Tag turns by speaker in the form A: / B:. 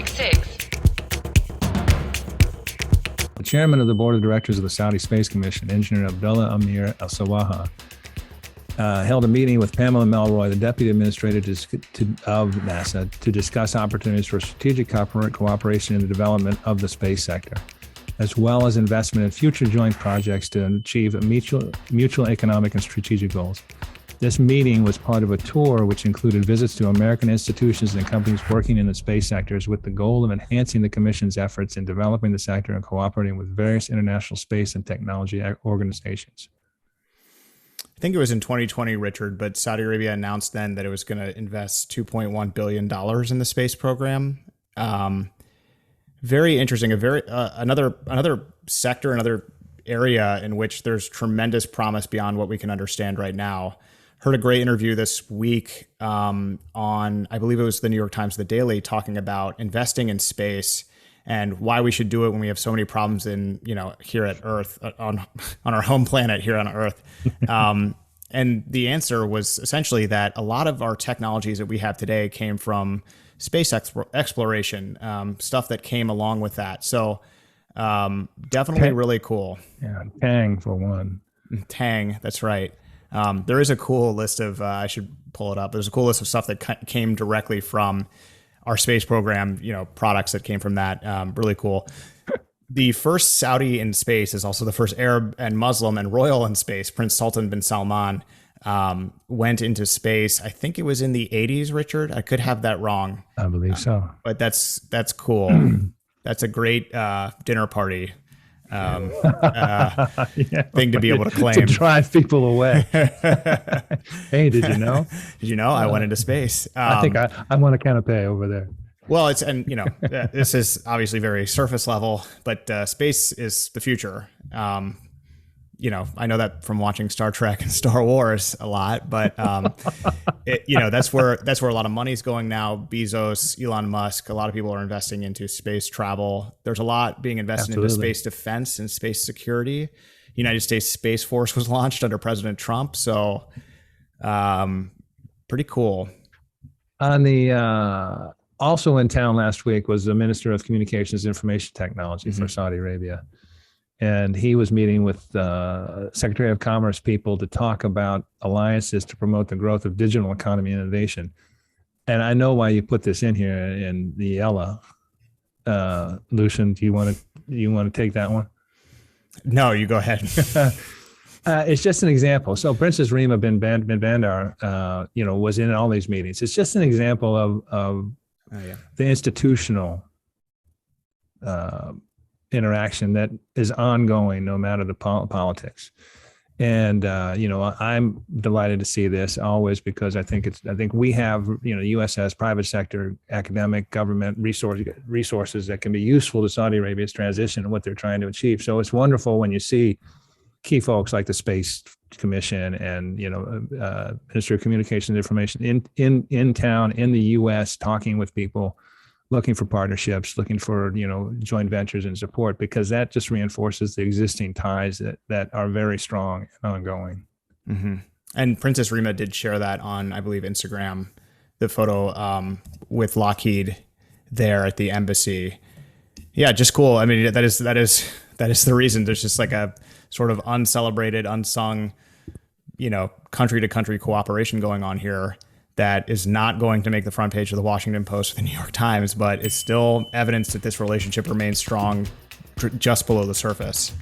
A: 666.
B: The chairman of the board of directors of the Saudi Space Commission, Engineer Abdullah Amer Al-Sawaha, held a meeting with Pamela Melroy, the deputy administrator of NASA, to discuss opportunities for strategic cooperation in the development of the space sector, as well as investment in future joint projects to achieve mutual economic and strategic goals. This meeting was part of a tour which included visits to American institutions and companies working in the space sectors with the goal of enhancing the Commission's efforts in developing the sector and cooperating with various international space and technology organizations.
C: I think it was in 2020, Richard, but Saudi Arabia announced then that it was going to invest $2.1 billion in the space program. Very interesting. Another sector, another area in which there's tremendous promise beyond what we can understand right now. Heard a great interview this week on, I believe it was the New York Times, The Daily, talking about investing in space and why we should do it when we have so many problems here at Earth, on our home planet here on Earth. And the answer was essentially that a lot of our technologies that we have today came from space exploration, stuff that came along with that. So definitely really cool.
B: Yeah, Tang for one.
C: Tang, that's right. There is a cool list of, I should pull it up. There's a cool list of stuff that came directly from our space program, products that came from that. Really cool. The first Saudi in space is also the first Arab and Muslim and royal in space. Prince Sultan bin Salman went into space. I think it was in the 80s, Richard. I could have that wrong.
B: I believe so.
C: But that's cool. That's a great dinner party thing to be able to claim.
B: To drive people away. Hey, did you know?
C: Did you know I went into space?
B: I think I want a canapé over there.
C: Well, this is obviously very surface level, but space is the future. I know that from watching Star Trek and Star Wars a lot, but that's where a lot of money's going now. Bezos, Elon Musk, a lot of people are investing into space travel. There's a lot being invested into space defense and space security. United States Space Force was launched under President Trump, so pretty cool.
B: On the also in town last week was the Minister of Communications and Information Technology for Saudi Arabia. And he was meeting with Secretary of Commerce people to talk about alliances to promote the growth of digital economy and innovation. And I know why you put this in here in the Ella. Lucian, do you want to take that one?
C: No, you go ahead.
B: It's just an example. So Princess Rima bin Bandar, was in all these meetings. It's just an example of the institutional interaction that is ongoing no matter the politics. And I'm delighted to see this always, because I think we have, the U.S. has private sector, academic, government resources that can be useful to Saudi Arabia's transition and what they're trying to achieve. So it's wonderful when you see key folks like the Space Commission and Minister of Communications and Information in town in the U.S. talking with people, looking for partnerships, looking for joint ventures and support, because that just reinforces the existing ties that are very strong and ongoing.
C: Mm-hmm. And Princess Rima did share that on, I believe, Instagram, the photo with Lockheed there at the embassy. Yeah, just cool. I mean, that is the reason. There's just like a sort of uncelebrated, unsung, country to country cooperation going on here that is not going to make the front page of the Washington Post or the New York Times, but it's still evidence that this relationship remains strong just below the surface.